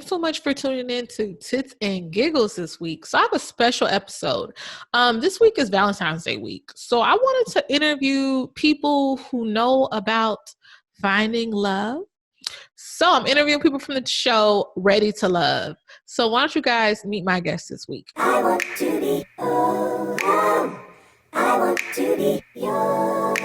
so much for tuning in to Tits and Giggles this week. So I have a special episode. This week is Valentine's Day week. So I wanted to interview people who know about finding love. So I'm interviewing people from the show Ready to Love. So why don't you guys meet my guest this week? I want to be young. I want to be young.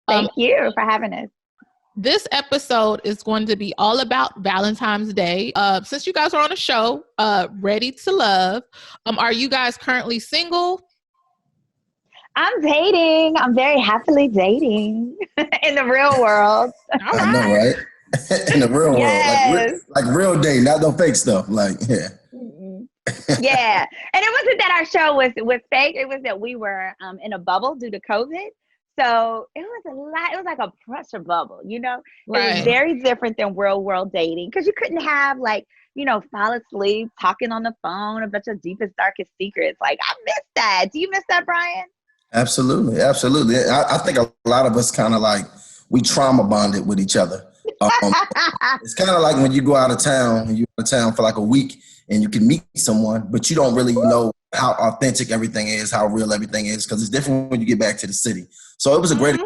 Thank you for having us. This episode is going to be all about Valentine's Day. Since you guys are on a show, Ready to Love, are you guys currently single? I'm dating. I'm very happily dating in the real world. I know, right? In the real world. Like real dating, not no fake stuff. Like, yeah. Yeah. And it wasn't that our show was fake. It was that we were in a bubble due to COVID. So it was a lot. It was like a pressure bubble, you know? Right. It was very different than real world dating because you couldn't have fall asleep talking on the phone, a bunch of deepest, darkest secrets. Like, I miss that. Do you miss that, Bryan? Absolutely. Absolutely. I think a lot of us kind of like, we trauma bonded with each other. It's kind of like when you go out of town and you're out of town for like a week and you can meet someone, but you don't really know how authentic everything is, how real everything is, because it's different when you get back to the city. So it was a great, a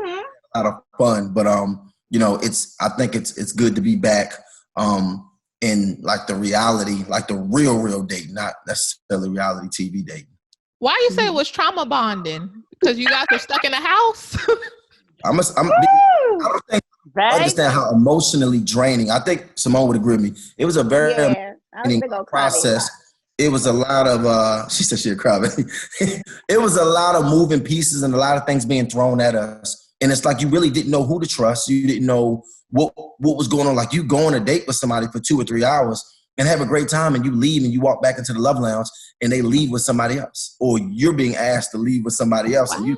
lot of fun, but I think it's good to be back in like the reality, like the real date, not necessarily reality TV date. Why you say it was trauma bonding? Because you guys were stuck in a house? I don't think I understand how emotionally draining. I think Symone would agree with me. It was a very draining process. It was a lot of, she said she'd cry, baby. It was a lot of moving pieces and a lot of things being thrown at us. And it's like you really didn't know who to trust. You didn't know what was going on. Like you go on a date with somebody for 2 or 3 hours and have a great time and you leave and you walk back into the love lounge and they leave with somebody else. Or you're being asked to leave with somebody else. Wow. And you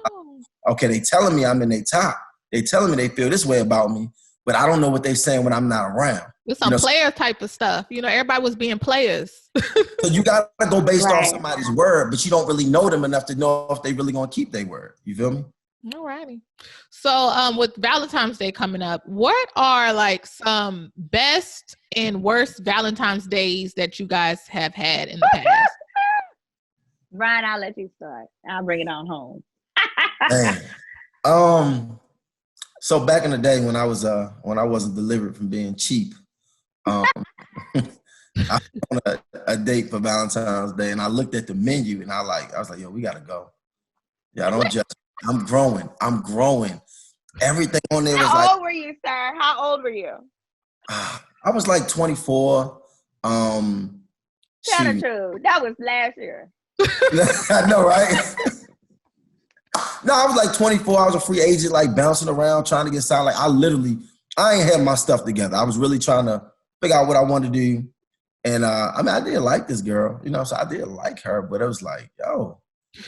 okay, they telling me I'm in their top. They telling me they feel this way about me, but I don't know what they're saying when I'm not around. It's some player type of stuff. Everybody was being players. So you got to go based on somebody's word, but you don't really know them enough to know if they really going to keep their word. You feel me? All righty. So with Valentine's Day coming up, what are like some best and worst Valentine's Days that you guys have had in the past? Bryan, I'll let you start. I'll bring it on home. So back in the day when I wasn't delivered from being cheap, I went on a date for Valentine's Day and I looked at the menu and I was like, yo, we gotta go. Yeah, I'm growing. Everything on there was like. How old were you, sir? How old were you? I was like 24. Tell the truth. That was last year. I know, right? No, I was like 24. I was a free agent, like bouncing around, trying to get signed. Like I ain't had my stuff together. I was really trying to figure out what I wanted to do. And I did like this girl, so I did like her, but it was like, yo.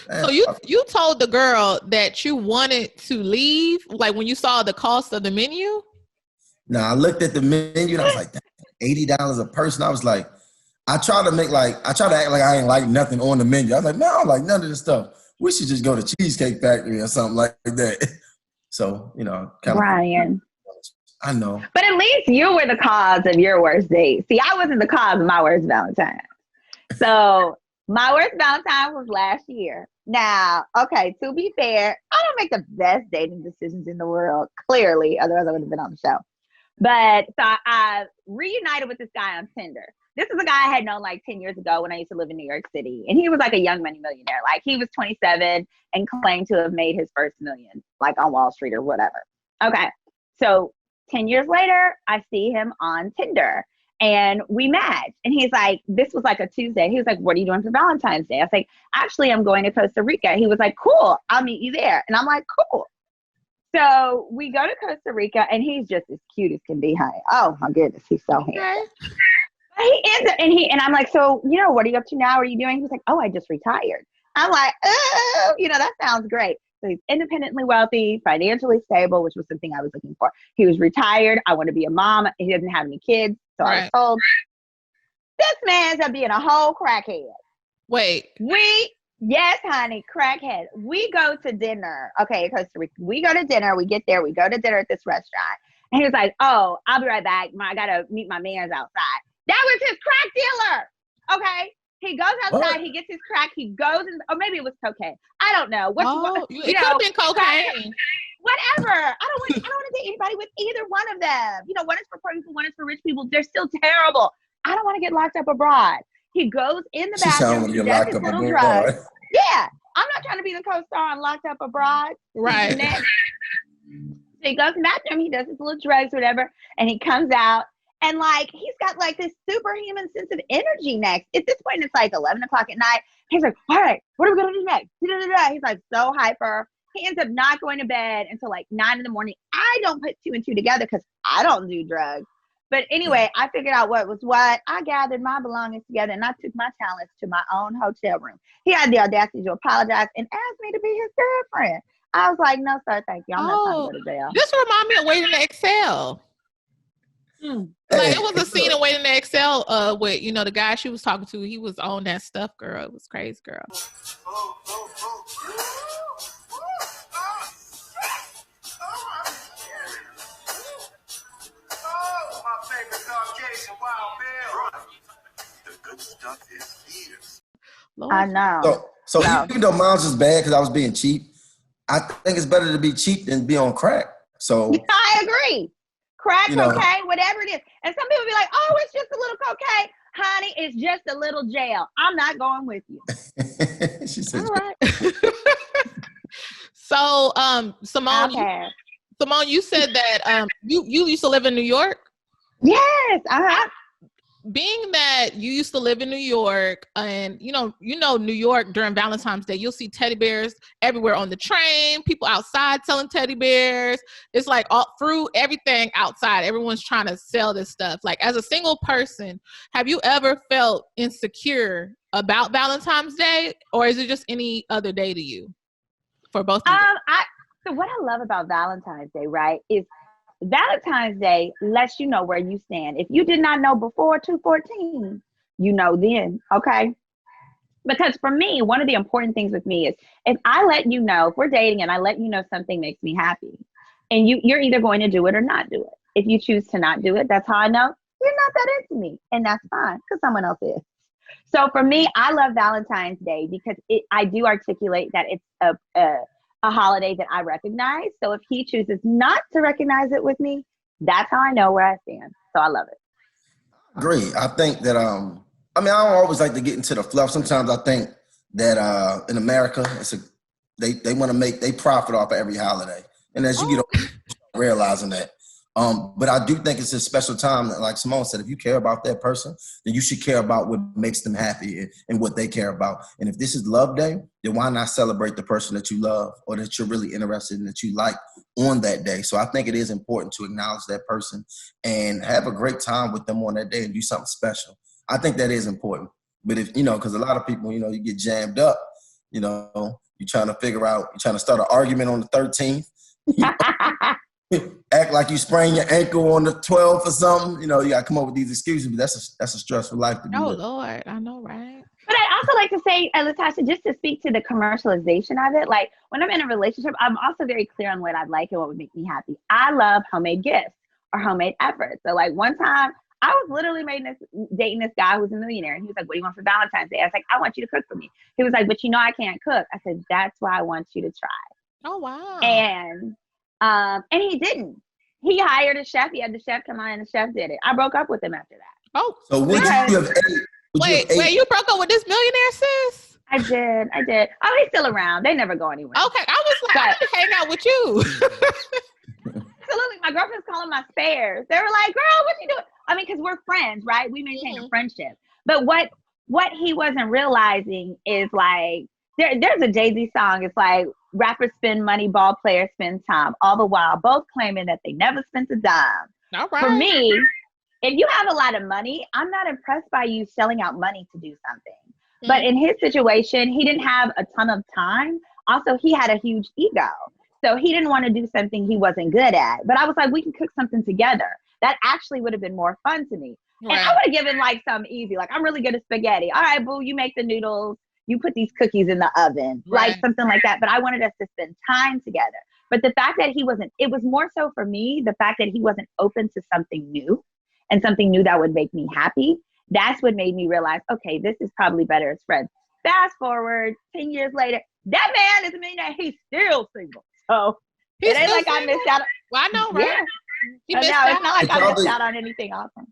Man. So you told the girl that you wanted to leave, like when you saw the cost of the menu? No, I looked at the menu and I was like, $80 a person. I was like, I tried to act like I ain't like nothing on the menu. I was like, man, I don't like none of this stuff. We should just go to Cheesecake Factory or something like that. So, kind of. Bryan. I know. But at least you were the cause of your worst date. See, I wasn't the cause of my worst Valentine. So my worst Valentine was last year. Now, okay, to be fair, I don't make the best dating decisions in the world, clearly. Otherwise, I would have been on the show. But so I reunited with this guy on Tinder. This is a guy I had known like 10 years ago when I used to live in New York City. And he was like a young money millionaire. Like he was 27 and claimed to have made his first million, like on Wall Street or whatever. Okay. So 10 years later, I see him on Tinder and we matched. And he's like, this was like a Tuesday. He was like, what are you doing for Valentine's Day? I was like, actually, I'm going to Costa Rica. He was like, cool, I'll meet you there. And I'm like, cool. So we go to Costa Rica and he's just as cute as can be, honey. Oh my goodness, he's so handsome. He is, and I'm like, so, what are you up to now? What are you doing? He's like, oh, I just retired. I'm like, oh, that sounds great. So he's independently wealthy, financially stable, which was something I was looking for. He was retired. I want to be a mom. He doesn't have any kids. So I was told, This man ends up being a whole crackhead. Wait. Yes, honey, crackhead. We go to dinner. Okay, Costa Rica. We go to dinner. We get there. We go to dinner at this restaurant. And he was like, oh, I'll be right back. I got to meet my mans outside. That was his crack dealer. Okay. He goes outside. What? He gets his crack. He goes, or maybe it was cocaine. I don't know. It could have been cocaine. Whatever. I don't want to date anybody with either one of them. One is for poor people, one is for rich people. They're still terrible. I don't want to get locked up abroad. He goes in the bathroom to get his little drugs. Yeah. I'm not trying to be the co-star on Locked Up Abroad. Right. So he goes in the bathroom, he does his little drugs, whatever, and he comes out. And he's got this superhuman sense of energy next. At this point, it's 11 o'clock at night. He's like, all right, what are we going to do next? He's so hyper. He ends up not going to bed until 9 in the morning. I don't put 2 and 2 together because I don't do drugs. But anyway, I figured out what was what. I gathered my belongings together and I took my talents to my own hotel room. He had the audacity to apologize and asked me to be his girlfriend. I was like, no, sir, thank you. I'm not trying to go to jail. This reminds me of Waiting to Excel. It was a scene of Waiting to Excel with, the guy she was talking to. He was on that stuff, girl. It was crazy, girl. The good stuff is here. I know. So even though mine was bad because I was being cheap, I think it's better to be cheap than be on crack. So I agree. Crack, cocaine, whatever it is. And some people be like, oh, it's just a little cocaine. Honey, it's just a little jail. I'm not going with you. She said, all right. So, Symone, you said that you used to live in New York? Yes. Being that you used to live in New York, and New York during Valentine's Day, you'll see teddy bears everywhere on the train, people outside selling teddy bears. It's all through everything outside. Everyone's trying to sell this stuff. As a single person, have you ever felt insecure about Valentine's Day, or is it just any other day to you? For both of you? So what I love about Valentine's Day, right, is Valentine's Day lets you know where you stand. If you did not know before 2/14, you know then, okay? Because for me, one of the important things with me is if I let you know, if we're dating and I let you know something makes me happy, and you're either going to do it or not do it. If you choose to not do it, that's how I know you're not that into me, and that's fine because someone else is. So for me, I love Valentine's Day because I do articulate that it's a holiday that I recognize. So if he chooses not to recognize it with me, that's how I know where I stand. So I love it. Agree. I think that, I don't always like to get into the fluff. Sometimes I think that in America, they want to they profit off of every holiday. And as you get older, realizing that. But I do think it's a special time that, like Symone said, if you care about that person, then you should care about what makes them happy and what they care about. And if this is Love Day, then why not celebrate the person that you love or that you're really interested in, that you like on that day? So I think it is important to acknowledge that person and have a great time with them on that day and do something special. I think that is important. But if, because a lot of people, you get jammed up, you're trying to figure out, you're trying to start an argument on the 13th. Act like you sprained your ankle on the 12th or something. You got to come up with these excuses, but that's a stressful life to be living. Oh, Lord. I know, right? But I also like to say, Latasha, just to speak to the commercialization of it, when I'm in a relationship, I'm also very clear on what I'd like and what would make me happy. I love homemade gifts or homemade efforts. So one time I was literally dating this guy who's a millionaire, and he was like, what do you want for Valentine's Day? I was like, I want you to cook for me. He was like, but I can't cook. I said, that's why I want you to try. Oh, wow. And he didn't. He hired a chef. He had the chef come on, and the chef did it. I broke up with him after that. Oh, so would you have ate? Wait, you broke up with this millionaire, sis? I did. Oh, he's still around. They never go anywhere. Okay, I was I want to hang out with you. Absolutely. My girlfriend's calling my spares. They were like, girl, what you doing? Because we're friends, right? We maintain a friendship. But what he wasn't realizing is there's a Jay-Z song. It's rappers spend money, ball players spend time, all the while both claiming that they never spent a dime. All right. For me, if you have a lot of money, I'm not impressed by you selling out money to do something. Mm-hmm. But in his situation, he didn't have a ton of time. Also, he had a huge ego. So he didn't want to do something he wasn't good at. But I was like, we can cook something together. That actually would have been more fun to me. And I would have given like something easy. Like, I'm really good at spaghetti. All right, boo, you make the noodles. You put these cookies in the oven. Right. Like something like that. But I wanted us to spend time together. But the fact that he wasn't, it was more so for me, the fact that he wasn't open to something new and something new that would make me happy. That's what made me realize, okay, this is probably better as friends. Fast forward 10 years later, that man doesn't mean that he's still single. So it ain't like I missed out. Well, I know, right? Yeah. It's not like I missed out on anything awesome.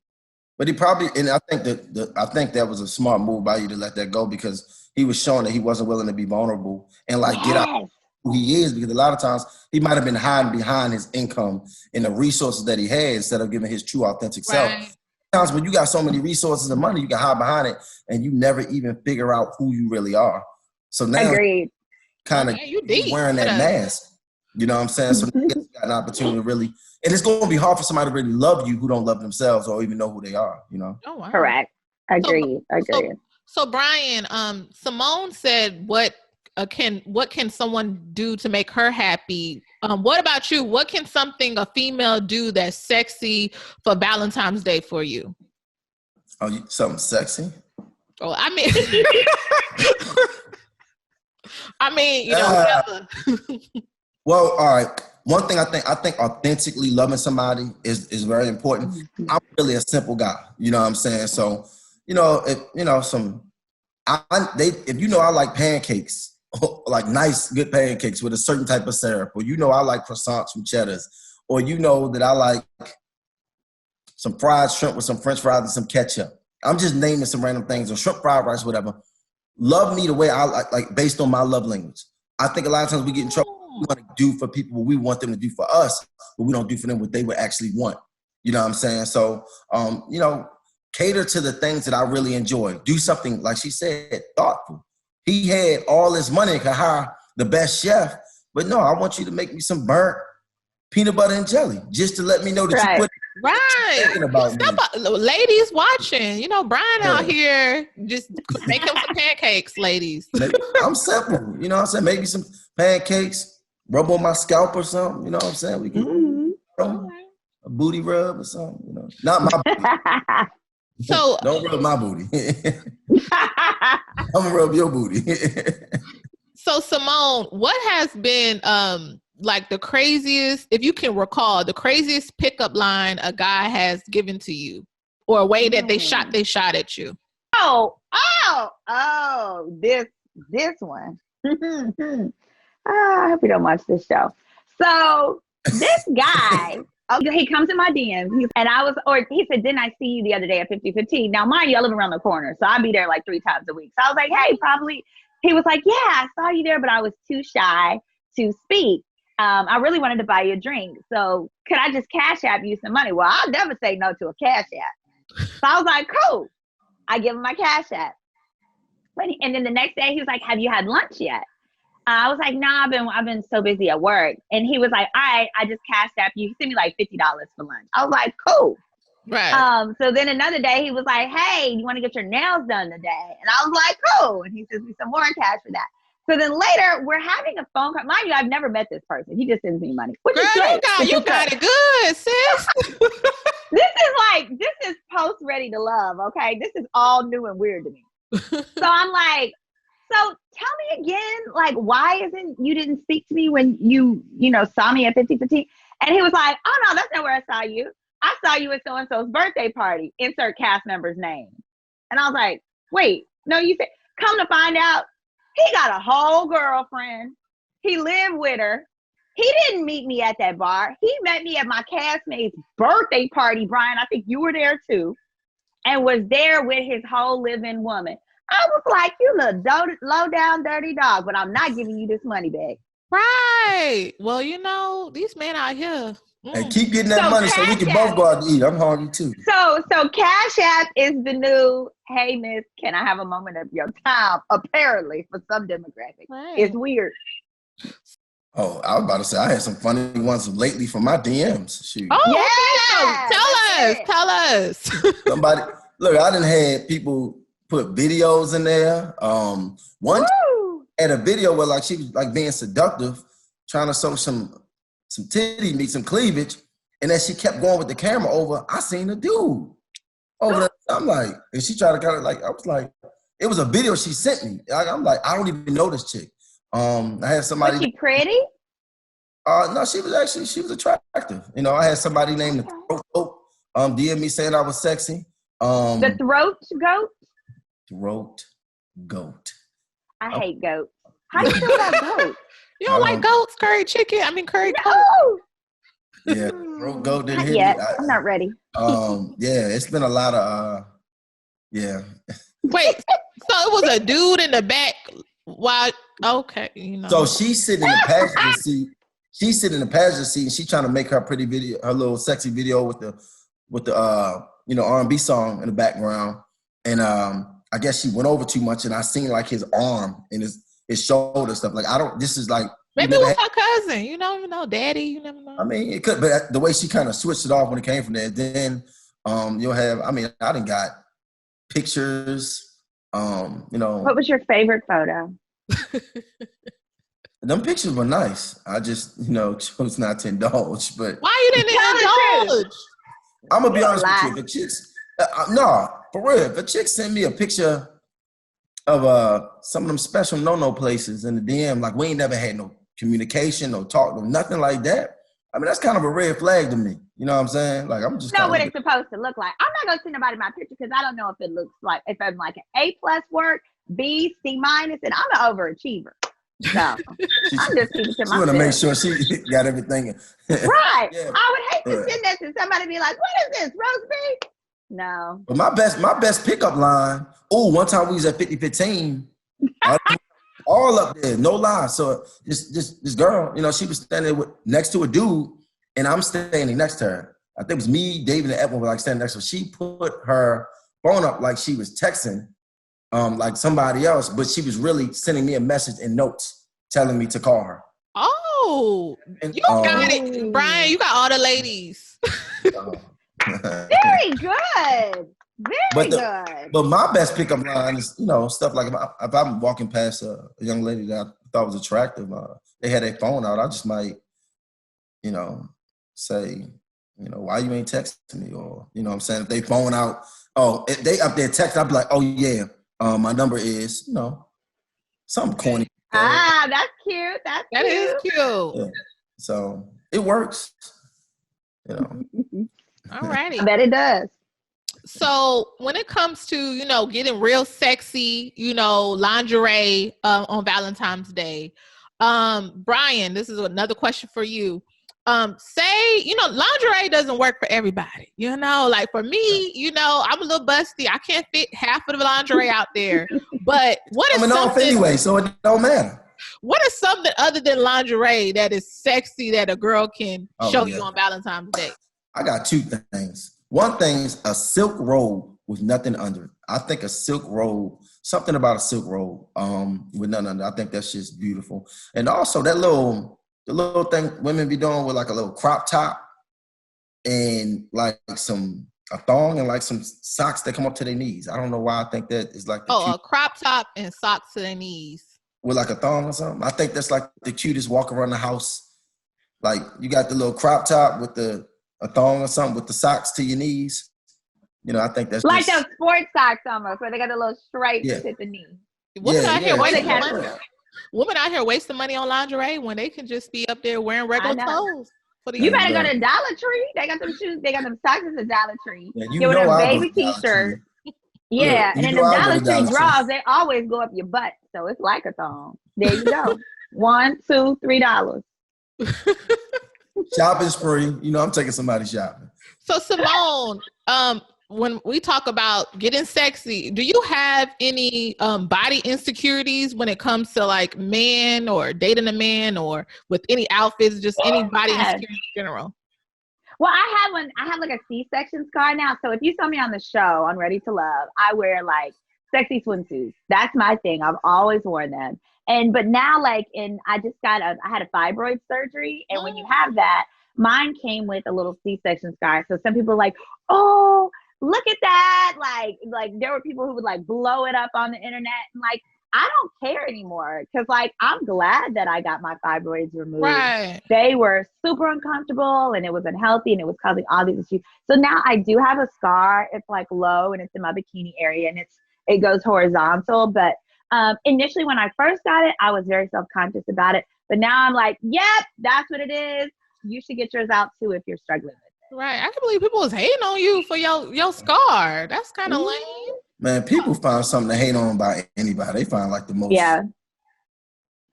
But he probably, and I think that was a smart move by you to let that go, because he was showing that he wasn't willing to be vulnerable and like get out who he is, because a lot of times he might have been hiding behind his income and the resources that he had instead of giving his true authentic self. Sometimes when you got so many resources and money, you can hide behind it and you never even figure out who you really are. So now kind of wearing that mask. You know what I'm saying? So you got an opportunity to really, and it's going to be hard for somebody to really love you who don't love themselves or even know who they are, you know? Oh, wow. Correct. Agreed. So Bryan, Symone said, what can someone do to make her happy? What about you? What can something a female do that's sexy for Valentine's Day for you? Oh, something sexy? Oh, I mean, you know, whatever. Well, all right. One thing I think authentically loving somebody is very important. I'm really a simple guy. You know what I'm saying? So, you know, if I like pancakes, like nice, good pancakes with a certain type of syrup, or you know I like croissants from Cheddar's, or you know that I like some fried shrimp with some French fries and some ketchup. I'm just naming some random things, or shrimp fried rice, whatever. Love me the way I like based on my love language. I think a lot of times we get in trouble. We want to do for people what we want them to do for us, but we don't do for them what they would actually want. You know what I'm saying? So, you know, cater to the things that I really enjoy. Do something, like she said, thoughtful. He had all this money and could hire the best chef, but no, I want you to make me some burnt peanut butter and jelly just to let me know that you put thinking about me. Ladies watching, you know, Bryan out here just make him some pancakes, ladies. I'm simple, you know what I'm saying? Maybe some pancakes, rub on my scalp or something, you know what I'm saying? We can a booty rub or something, you know. Not my booty. So don't rub my booty. I'm gonna rub your booty. So Symone, what has been like the craziest, if you can recall, the craziest pickup line a guy has given to you, or a way that they shot at you? This one. I hope you don't watch this show. So this guy, he comes in my DMs, he said, didn't I see you the other day at 5015? Now, mind you, I live around the corner, so I'd be there like 3 times a week. So I was like, hey, probably. He was like, yeah, I saw you there, but I was too shy to speak. I really wanted to buy you a drink. So could I just cash app you some money? Well, I'll never say no to a cash app. So I was like, cool. I give him my cash app. And then the next day he was like, have you had lunch yet? I was like, nah, I've been so busy at work. And he was like, all right, I just cashed app you. He sent me like $50 for lunch. I was like, cool. Right. So then another day he was like, hey, you want to get your nails done today? And I was like, cool. And he sends me some more cash for that. So then later we're having a phone call. Mind you, I've never met this person. He just sends me money. Which is great. You got it good, sis. This is post Ready to Love. Okay. This is all new and weird to me. So I'm like, so tell me again, like, why isn't you didn't speak to me when you saw me at 5015? And he was like, oh no, that's not where I saw you. I saw you at so-and-so's birthday party. Insert cast member's name. And I was like, wait, no, you said, come to find out, he got a whole girlfriend. He lived with her. He didn't meet me at that bar. He met me at my castmate's birthday party, Bryan. I think you were there too. And was there with his whole living woman. I was like, you little low down dirty dog, but I'm not giving you this money back. Right. Well, these men out here. And keep getting that money so we can both go out to eat. I'm hungry too. So Cash App is the new, hey miss, can I have a moment of your time? Apparently for some demographic. Right. It's weird. Oh, I was about to say I had some funny ones lately from my DMs. Shoot. Oh, yeah. Tell us. Somebody, look, I done had people put videos in there. One had a video where like she was like being seductive, trying to show some titty meat, some cleavage, and then she kept going with the camera over. I seen a dude. over there. I'm like, and she tried to kind of like, I was like, it was a video she sent me. I'm like, I don't even know this chick. I had somebody. Was she pretty? No, she was attractive. You know, I had somebody named the Throat Goat, DM me saying I was sexy. The Throat Goat? Throat Goat. I hate goats. How do you feel about goats? You don't like goats, curry chicken? I mean, curry goat. No. Yeah, Throat Goat didn't Not hit yet. me. I'm not ready. Yeah, it's been a lot of, yeah. Wait, so it was a dude in the back while, okay, you know. So she's sitting in the passenger seat. She's sitting in the passenger seat and she's trying to make her pretty video, her little sexy video with the you know, R&B song in the background. And I guess she went over too much and I seen like his arm and his shoulder stuff. Like, this is like. Maybe it was her cousin. You don't even know. Daddy, you never know. I mean, it could, but the way she kind of switched it off when it came from there, then you'll have, I mean, I done got pictures, you know. What was your favorite photo? Them pictures were nice. I just, you know, chose not to indulge. But why you didn't indulge? I'm gonna be honest with you. The chicks, no, for real. If a chick sent me a picture of some of them special no places in the DM, like we ain't never had no communication, no talk, no nothing like that. I mean, that's kind of a red flag to me. You know what I'm saying? Like, I'm just know what it's supposed to look like. I'm not gonna send nobody my picture because I don't know if it looks like, if I'm like an A+ work, B, C-, and I'm an overachiever. So I'm just keeping to myself. She want to make sure she got everything. Right. Yeah. I would hate to send that to somebody be like, what is this, roast beef? No. But my best pickup line. Oh, one time we was at 5015. All up there, no lie. So this girl, you know, she was standing next to a dude, and I'm standing next to her. I think it was me, David, and Evan were like standing next to her. She put her phone up like she was texting like somebody else, but she was really sending me a message in notes telling me to call her. Oh, and, you got it, Bryan. You got all the ladies. Very good. Very good. But my best pickup line is, you know, stuff like if I'm walking past a young lady that I thought was attractive, they had their phone out, I just might, you know, say, you know, why you ain't texting me? Or, you know what I'm saying? If they phone out, if they up there text, I'd be like, oh yeah, my number is, you know, something corny. That's cute. That is cute. Yeah. So it works, you know. All righty. I bet it does. So when it comes to, you know, getting real sexy, you know, lingerie on Valentine's Day, Bryan, this is another question for you. Say, you know, lingerie doesn't work for everybody. You know, like for me, you know, I'm a little busty. I can't fit half of the lingerie out there. But what is something anyway, so it don't matter. What is something other than lingerie that is sexy that a girl can show you on Valentine's Day? I got two things. One thing is a silk robe with nothing under it. I think a silk robe, something about a silk robe with nothing under it. I think that's just beautiful. And also the little thing women be doing with like a little crop top and like a thong and like some socks that come up to their knees. I don't know why I think that is like a crop top and socks to their knees. With like a thong or something. I think that's like the cutest walk around the house. Like you got the little crop top with a thong or something with the socks to your knees. You know, I think that's like those sports socks almost, where they got the little stripes at the knee. Women out here wasting money on lingerie when they can just be up there wearing regular clothes. You better go to Dollar Tree. They got them shoes. They got them socks at Dollar Tree. Yeah, you know them baby t-shirts. Yeah, and then the Dollar Tree draws, they always go up your butt. So it's like a thong. There you go. $1, $2, $3. Shopping spree. You know, I'm taking somebody shopping. So Symone, when we talk about getting sexy, do you have any body insecurities when it comes to like men or dating a man or with any outfits, just any body insecurity in general? Well, I have like a C-section scar now. So if you saw me on the show on Ready to Love, I wear like sexy swimsuits. That's my thing. I've always worn them. But now I had a fibroid surgery. And when you have that, mine came with a little C-section scar. So some people are like, oh, look at that. Like there were people who would like blow it up on the internet. And like, I don't care anymore because, like, I'm glad that I got my fibroids removed. Right. They were super uncomfortable and it was unhealthy and it was causing all these issues. So now I do have a scar. It's like low and it's in my bikini area and it goes horizontal. But initially when I first got it, I was very self-conscious about it. But now I'm like, yep, that's what it is. You should get yours out too if you're struggling with it. Right. I can believe people was hating on you for your scar. That's kind of lame. Man, people find something to hate on by anybody. They find like the most. Yeah.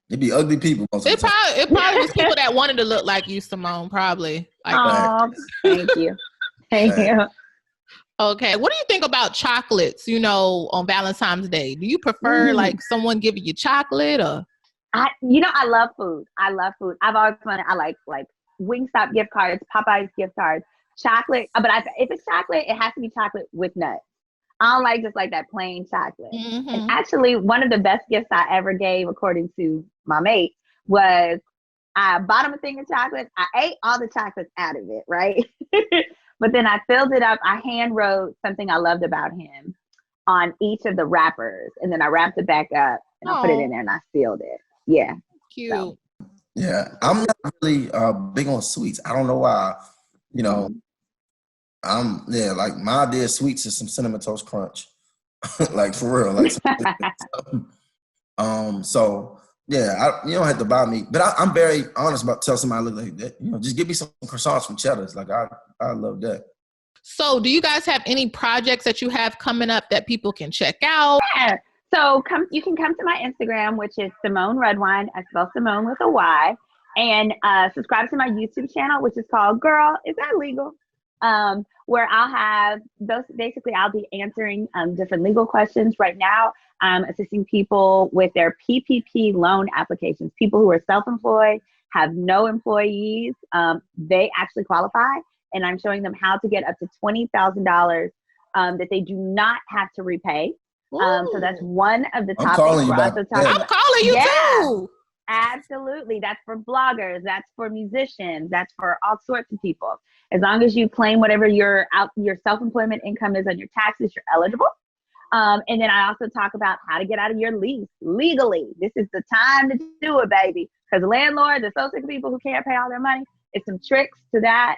It be ugly people. It probably was people that wanted to look like you, Symone. Probably. Like, oh, thank you. Thank you. Okay. What do you think about chocolates, on Valentine's Day? Do you prefer like someone giving you chocolate or? I love food. I've always wanted, I like Wingstop gift cards, Popeyes gift cards, chocolate. But if it's chocolate, it has to be chocolate with nuts. I don't like just like that plain chocolate. Mm-hmm. And actually, one of the best gifts I ever gave, according to my mate, was I bought him a thing of chocolate. I ate all the chocolates out of it, right? But then I filled it up. I hand wrote something I loved about him on each of the wrappers. And then I wrapped it back up and I put it in there and I sealed it. Yeah. Cute. So. Yeah. I'm not really big on sweets. I don't know why, like my idea of sweets is some Cinnamon Toast Crunch. Like for real. Like so yeah, you don't have to buy me. But I'm very honest about telling somebody like that, just give me some croissants from Cheddar's. Like I love that. So do you guys have any projects that you have coming up that people can check out? Yeah. So you can come to my Instagram, which is Symoneredwine. I spell Simone with a Y. And subscribe to my YouTube channel, which is called Girl, Is That Legal? Where I'll have those, basically I'll be answering different legal questions. Right now, I'm assisting people with their PPP loan applications. People who are self-employed, have no employees, they actually qualify. And I'm showing them how to get up to $20,000 that they do not have to repay. So that's one of the topics. I'm calling you too. Absolutely. That's for bloggers. That's for musicians. That's for all sorts of people. As long as you claim whatever your self-employment income is on your taxes, you're eligible. And then I also talk about how to get out of your lease legally. This is the time to do it, baby. Because landlords are so sick of people who can't pay all their money. It's some tricks to that.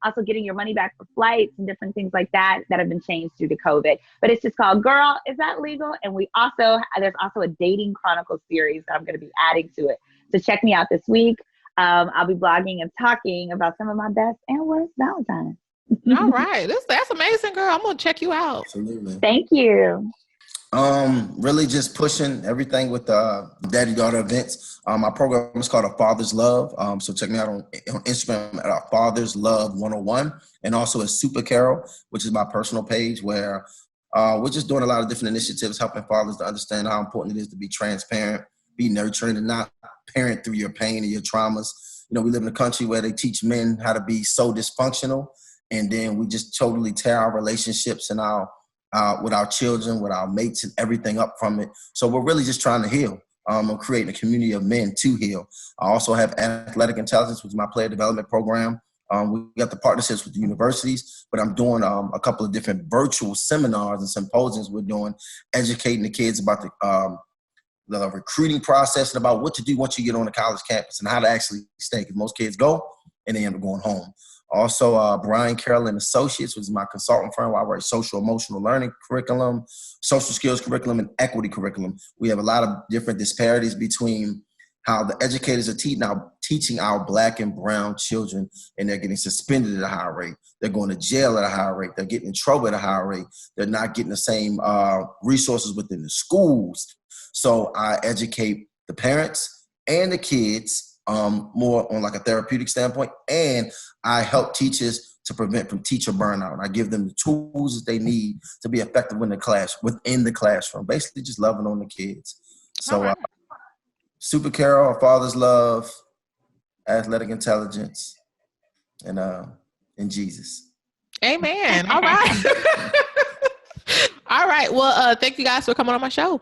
Also getting your money back for flights and different things like that have been changed due to COVID. But it's just called Girl, Is That Legal? And there's also a dating chronicle series that I'm going to be adding to it. So check me out this week. I'll be blogging and talking about some of my best and worst Valentines. All right. That's amazing, girl. I'm going to check you out. Absolutely. Thank you. Really just pushing everything with daddy-daughter events. My program is called A Father's Love. So check me out on Instagram at A Father's Love 101, and also at Super Carol, which is my personal page where we're just doing a lot of different initiatives, helping fathers to understand how important it is to be transparent, be nurturing, and not parent through your pain and your traumas. We live in a country where they teach men how to be so dysfunctional, and then we just totally tear our relationships and with our children, with our mates, and everything up from it. So we're really just trying to heal. I'm creating a community of men to heal. I also have Athletic Intelligence, which is my player development program. We got the partnerships with the universities, but I'm doing a couple of different virtual seminars and symposiums we're doing, educating the kids about the recruiting process and about what to do once you get on the college campus and how to actually stay, because most kids go and they end up going home. Also, Bryan Carroll Associates, which is my consultant firm where I write social emotional learning curriculum, social skills curriculum, and equity curriculum. We have a lot of different disparities between how the educators are teaching our Black and brown children, and they're getting suspended at a higher rate. They're going to jail at a higher rate. They're getting in trouble at a higher rate. They're not getting the same resources within the schools. So I educate the parents and the kids more on like a therapeutic standpoint, and I help teachers to prevent from teacher burnout. I give them the tools that they need to be effective within the classroom, basically just loving on the kids. So Super Carol, A Father's Love, Athletic Intelligence, and Jesus. Amen. All right. All right. Well, thank you guys for coming on my show.